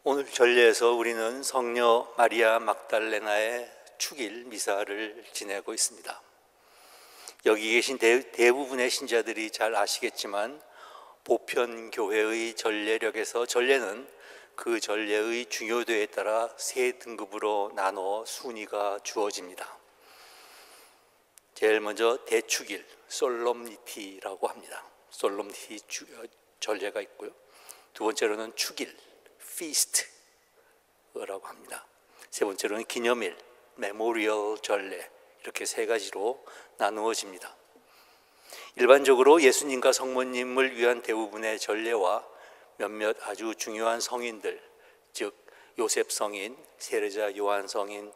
오늘 전례에서 우리는 성녀 마리아 막달레나의 축일 미사를 지내고 있습니다. 여기 계신 대부분의 신자들이 잘 아시겠지만 보편교회의 전례력에서 전례는 그 전례의 중요도에 따라 세 등급으로 나눠 순위가 주어집니다. 제일 먼저 대축일, 솔럼니티라고 합니다. 솔럼니티 전례가 있고요. 두 번째로는 축일, feast라고 합니다. 세 번째로는 기념일, 메모리얼 전례, 이렇게 세 가지로 나누어집니다. 일반적으로 예수님과 성모님을 위한 대부분의 전례와 몇몇 아주 중요한 성인들, 즉 요셉 성인, 세례자 요한 성인,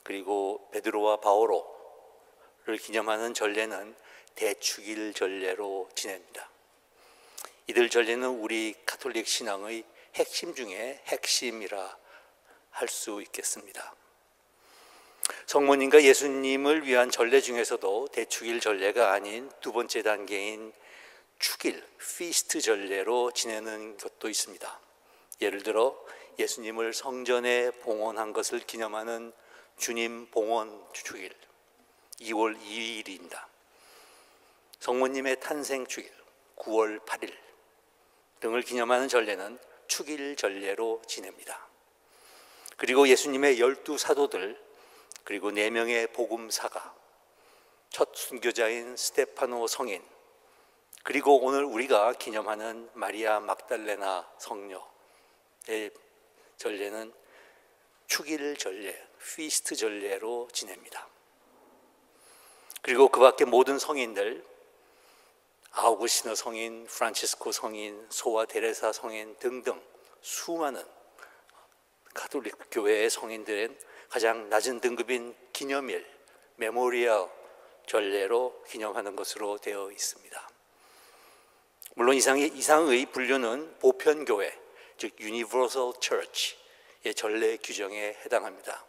그리고 베드로와 바오로를 기념하는 전례는 대축일 전례로 지냅니다. 이들 전례는 우리 가톨릭 신앙의 핵심 중에 핵심이라 할 수 있겠습니다. 성모님과 예수님을 위한 전례 중에서도 대축일 전례가 아닌 두 번째 단계인 축일, 피스트 전례로 지내는 것도 있습니다. 예를 들어 예수님을 성전에 봉헌한 것을 기념하는 주님 봉헌 축일, 2월 2일입니다. 성모님의 탄생 축일, 9월 8일 등을 기념하는 전례는 축일 전례로 지냅니다. 그리고 예수님의 12사도들, 그리고 4명의 복음사가, 첫 순교자인 스테파노 성인, 그리고 오늘 우리가 기념하는 마리아 막달레나 성녀의 전례는 축일 전례, 피스트 전례로 지냅니다. 그리고 그 밖에 모든 성인들, 아우구스티노 성인, 프란치스코 성인, 소아 데레사 성인 등등 수많은 가톨릭 교회의 성인들은 가장 낮은 등급인 기념일, 메모리얼 전례로 기념하는 것으로 되어 있습니다. 물론 이상의 분류는 보편교회, 즉 Universal Church의 전례 규정에 해당합니다.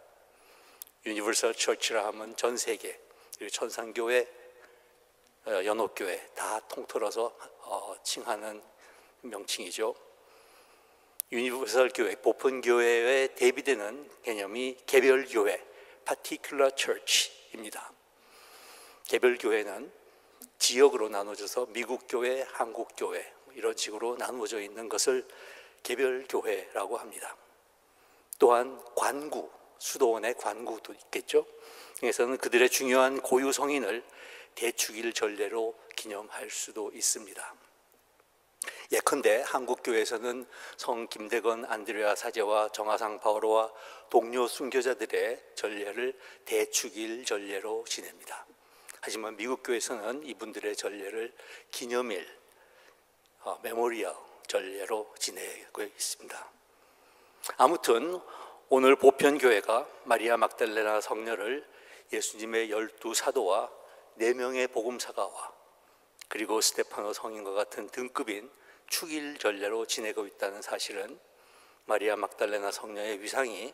Universal Church라 하면 전 세계, 그리고 천상교회, 연옥교회 다 통틀어서 칭하는 명칭이죠. 유니버설 교회, 보편교회에 대비되는 개념이 개별교회, particular church입니다. 개별교회는 지역으로 나눠져서 미국교회, 한국교회 이런 식으로 나누어져 있는 것을 개별교회라고 합니다. 또한 관구, 수도원의 관구도 있겠죠. 그래서는 그들의 중요한 고유 성인을 대축일 전례로 기념할 수도 있습니다. 예컨대 한국교회에서는 성 김대건 안드레아 사제와 정하상 바오로와 동료 순교자들의 전례를 대축일 전례로 지냅니다. 하지만 미국교회에서는 이분들의 전례를 기념일, 메모리얼 전례로 지내고 있습니다. 아무튼 오늘 보편교회가 마리아 막달레나 성녀를 예수님의 12사도와 4명의 복음사가와 그리고 스테파노 성인과 같은 등급인 축일 전례로 지내고 있다는 사실은 마리아 막달레나 성녀의 위상이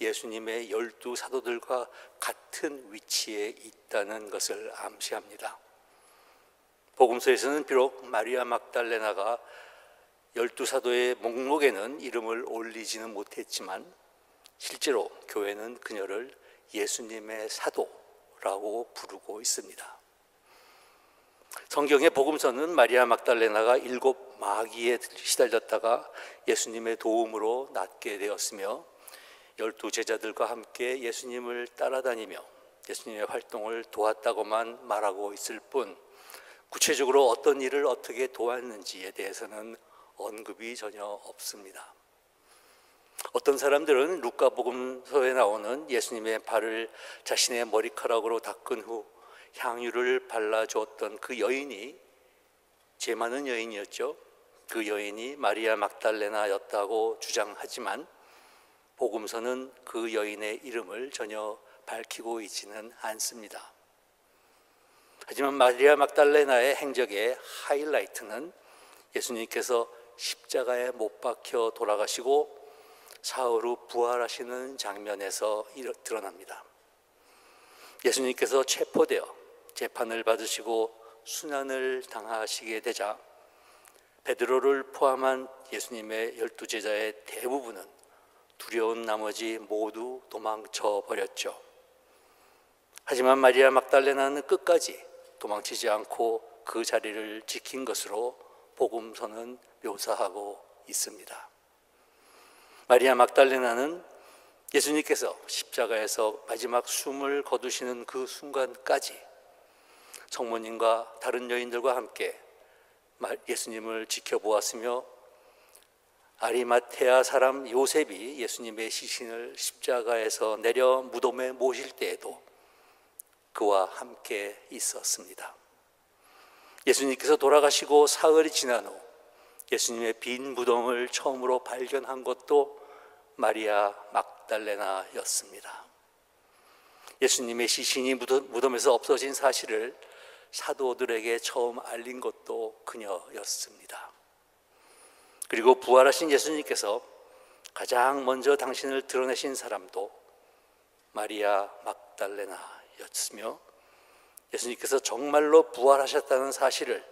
예수님의 12사도들과 같은 위치에 있다는 것을 암시합니다. 복음서에서는 비록 마리아 막달레나가 12사도의 목록에는 이름을 올리지는 못했지만 실제로 교회는 그녀를 예수님의 사도라고 부르고 있습니다. 성경의 복음서는 마리아 막달레나가 7 마귀에 시달렸다가 예수님의 도움으로 낫게 되었으며 12 제자들과 함께 예수님을 따라다니며 예수님의 활동을 도왔다고만 말하고 있을 뿐 구체적으로 어떤 일을 어떻게 도왔는지에 대해서는 언급이 전혀 없습니다. 어떤 사람들은 루카복음서에 나오는 예수님의 발을 자신의 머리카락으로 닦은 후 향유를 발라주었던 그 여인이 죄 많은 여인이었죠. 그 여인이 마리아 막달레나였다고 주장하지만 복음서는 그 여인의 이름을 전혀 밝히고 있지는 않습니다. 하지만 마리아 막달레나의 행적의 하이라이트는 예수님께서 십자가에 못 박혀 돌아가시고 사흘 후 부활하시는 장면에서 드러납니다. 예수님께서 체포되어 재판을 받으시고 순환을 당하시게 되자 베드로를 포함한 예수님의 12제자의 대부분은 두려운 나머지 모두 도망쳐 버렸죠. 하지만 마리아 막달레나는 끝까지 도망치지 않고 그 자리를 지킨 것으로 복음서는 묘사하고 있습니다. 마리아 막달레나는 예수님께서 십자가에서 마지막 숨을 거두시는 그 순간까지 성모님과 다른 여인들과 함께 예수님을 지켜보았으며, 아리마테아 사람 요셉이 예수님의 시신을 십자가에서 내려 무덤에 모실 때에도 그와 함께 있었습니다. 예수님께서 돌아가시고 사흘이 지난 후 예수님의 빈 무덤을 처음으로 발견한 것도 마리아 막달레나였습니다. 예수님의 시신이 무덤에서 없어진 사실을 사도들에게 처음 알린 것도 그녀였습니다. 그리고 부활하신 예수님께서 가장 먼저 당신을 드러내신 사람도 마리아 막달레나였으며, 예수님께서 정말로 부활하셨다는 사실을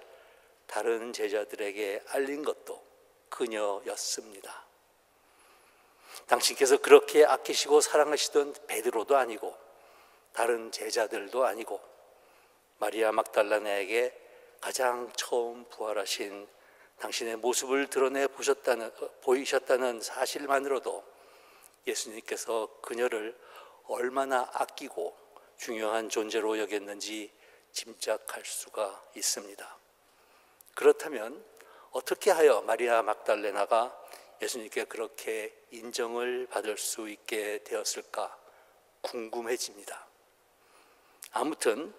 다른 제자들에게 알린 것도 그녀였습니다. 당신께서 그렇게 아끼시고 사랑하시던 베드로도 아니고 다른 제자들도 아니고 마리아 막달레나에게 가장 처음 부활하신 당신의 모습을 드러내 보이셨다는 사실만으로도 예수님께서 그녀를 얼마나 아끼고 중요한 존재로 여겼는지 짐작할 수가 있습니다. 그렇다면 어떻게 하여 마리아 막달레나가 예수님께 그렇게 인정을 받을 수 있게 되었을까 궁금해집니다. 아무튼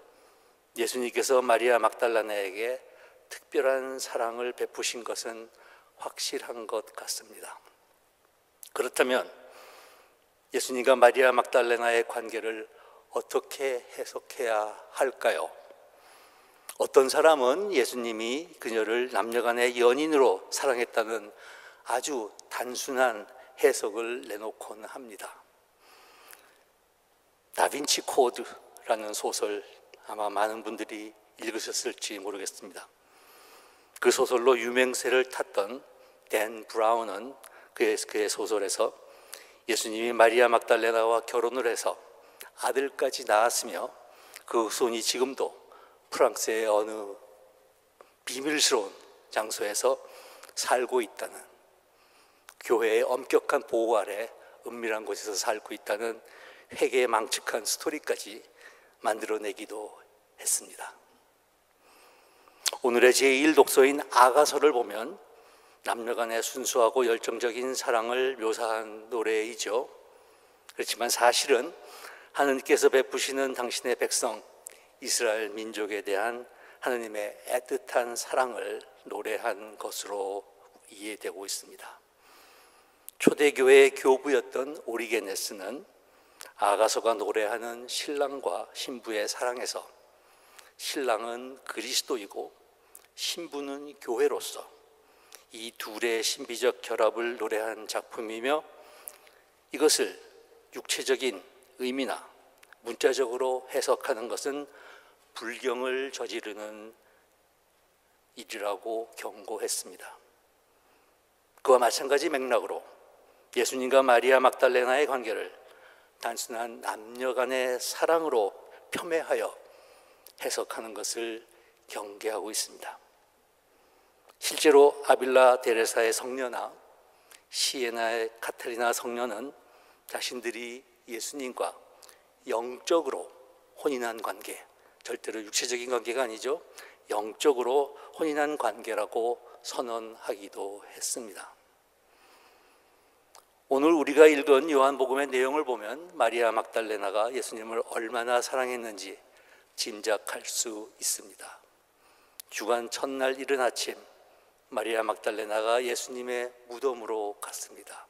예수님께서 마리아 막달레나에게 특별한 사랑을 베푸신 것은 확실한 것 같습니다. 그렇다면 예수님과 마리아 막달레나의 관계를 어떻게 해석해야 할까요? 어떤 사람은 예수님이 그녀를 남녀간의 연인으로 사랑했다는 아주 단순한 해석을 내놓곤 합니다. 다빈치 코드라는 소설, 아마 많은 분들이 읽으셨을지 모르겠습니다. 그 소설로 유명세를 탔던 댄 브라운은 그의 소설에서 예수님이 마리아 막달레나와 결혼을 해서 아들까지 낳았으며 그 후손이 지금도 프랑스의 어느 비밀스러운 장소에서 살고 있다는, 교회의 엄격한 보호 아래 은밀한 곳에서 살고 있다는 회개망측한 스토리까지 만들어내기도 했습니다. 오늘의 제1독서인 아가서를 보면 남녀간의 순수하고 열정적인 사랑을 묘사한 노래이죠. 그렇지만 사실은 하느님께서 베푸시는 당신의 백성 이스라엘 민족에 대한 하느님의 애틋한 사랑을 노래한 것으로 이해되고 있습니다. 초대교회의 교부였던 오리게네스는 아가서가 노래하는 신랑과 신부의 사랑에서 신랑은 그리스도이고 신부는 교회로서 이 둘의 신비적 결합을 노래한 작품이며, 이것을 육체적인 의미나 문자적으로 해석하는 것은 불경을 저지르는 일이라고 경고했습니다. 그와 마찬가지 맥락으로 예수님과 마리아 막달레나의 관계를 단순한 남녀 간의 사랑으로 폄훼하여 해석하는 것을 경계하고 있습니다. 실제로 아빌라 데레사의 성녀나 시에나의 카타리나 성녀는 자신들이 예수님과 영적으로 혼인한 관계, 절대로 육체적인 관계가 아니죠, 영적으로 혼인한 관계라고 선언하기도 했습니다. 오늘 우리가 읽은 요한복음의 내용을 보면 마리아 막달레나가 예수님을 얼마나 사랑했는지 짐작할 수 있습니다. 주간 첫날 이른 아침, 마리아 막달레나가 예수님의 무덤으로 갔습니다.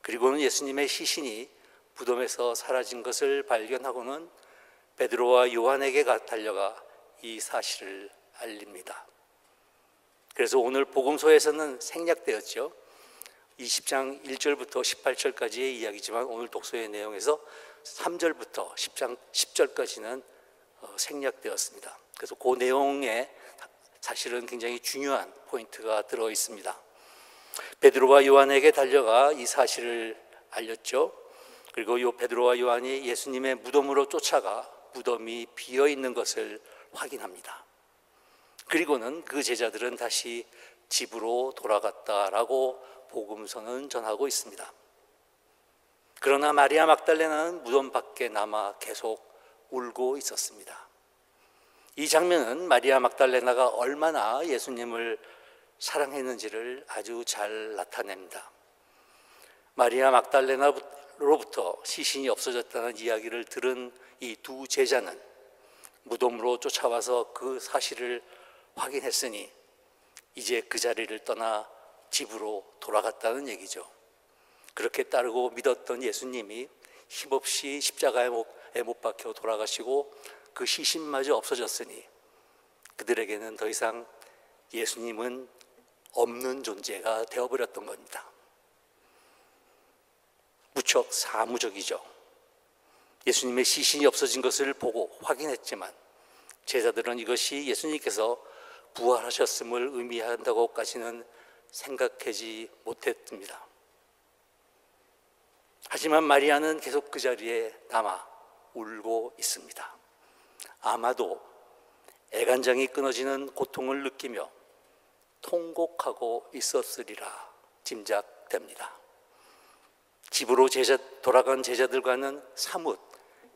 그리고는 예수님의 시신이 무덤에서 사라진 것을 발견하고는 베드로와 요한에게 달려가 이 사실을 알립니다. 그래서 오늘 복음서에서는 생략되었죠. 20장 1절부터 18절까지의 이야기지만 오늘 독서의 내용에서 3절부터 10장 10절까지는 생략되었습니다. 그래서 그 내용에 사실은 굉장히 중요한 포인트가 들어 있습니다. 베드로와 요한에게 달려가 이 사실을 알렸죠. 그리고 이 베드로와 요한이 예수님의 무덤으로 쫓아가 무덤이 비어 있는 것을 확인합니다. 그리고는 그 제자들은 다시 집으로 돌아갔다라고 복음서는 전하고 있습니다. 그러나 마리아 막달레나는 무덤 밖에 남아 계속 울고 있었습니다. 이 장면은 마리아 막달레나가 얼마나 예수님을 사랑했는지를 아주 잘 나타냅니다. 마리아 막달레나로부터 시신이 없어졌다는 이야기를 들은 이 두 제자는 무덤으로 쫓아와서 그 사실을 확인했으니 이제 그 자리를 떠나 집으로 돌아갔다는 얘기죠. 그렇게 따르고 믿었던 예수님이 힘없이 십자가에 못 박혀 돌아가시고 그 시신마저 없어졌으니 그들에게는 더 이상 예수님은 없는 존재가 되어버렸던 겁니다. 무척 사무적이죠. 예수님의 시신이 없어진 것을 보고 확인했지만 제자들은 이것이 예수님께서 부활하셨음을 의미한다고까지는 생각하지 못했습니다. 하지만 마리아는 계속 그 자리에 남아 울고 있습니다. 아마도 애간장이 끊어지는 고통을 느끼며 통곡하고 있었으리라 짐작됩니다. 집으로 돌아간 제자들과는 사뭇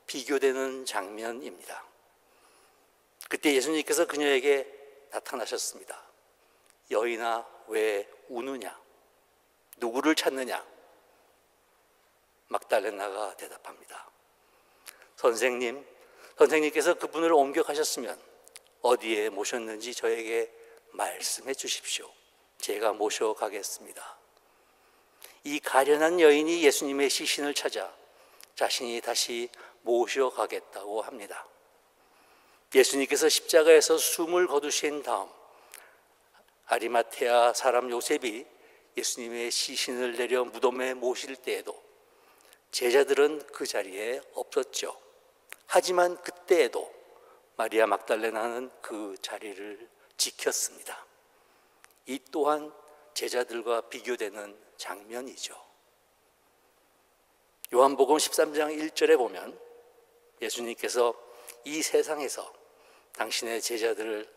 비교되는 장면입니다. 그때 예수님께서 그녀에게 나타나셨습니다. 여인아, 왜 우느냐? 누구를 찾느냐? 막달레나가 대답합니다. 선생님께서 그분을 옮겨 가셨으면 어디에 모셨는지 저에게 말씀해 주십시오. 제가 모셔가겠습니다. 이 가련한 여인이 예수님의 시신을 찾아 자신이 다시 모셔가겠다고 합니다. 예수님께서 십자가에서 숨을 거두신 다음 아리마테아 사람 요셉이 예수님의 시신을 내려 무덤에 모실 때에도 제자들은 그 자리에 없었죠. 하지만 그때에도 마리아 막달레나는 그 자리를 지켰습니다. 이 또한 제자들과 비교되는 장면이죠. 요한복음 13장 1절에 보면 예수님께서 이 세상에서 당신의 제자들을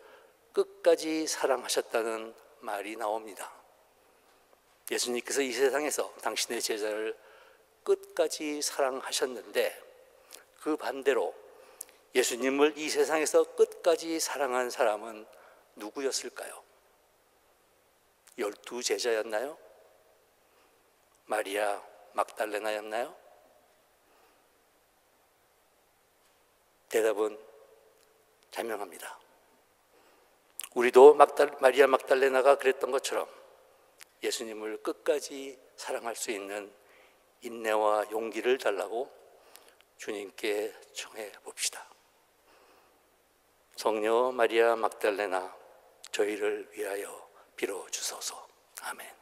끝까지 사랑하셨다는 말이 나옵니다. 예수님께서 이 세상에서 당신의 제자를 끝까지 사랑하셨는데 그 반대로 예수님을 이 세상에서 끝까지 사랑한 사람은 누구였을까요? 12 제자였나요? 마리아 막달레나였나요? 대답은 자명합니다. 우리도 마리아 막달레나가 그랬던 것처럼 예수님을 끝까지 사랑할 수 있는 인내와 용기를 달라고 주님께 청해 봅시다. 성녀 마리아 막달레나, 저희를 위하여 빌어주소서. 아멘.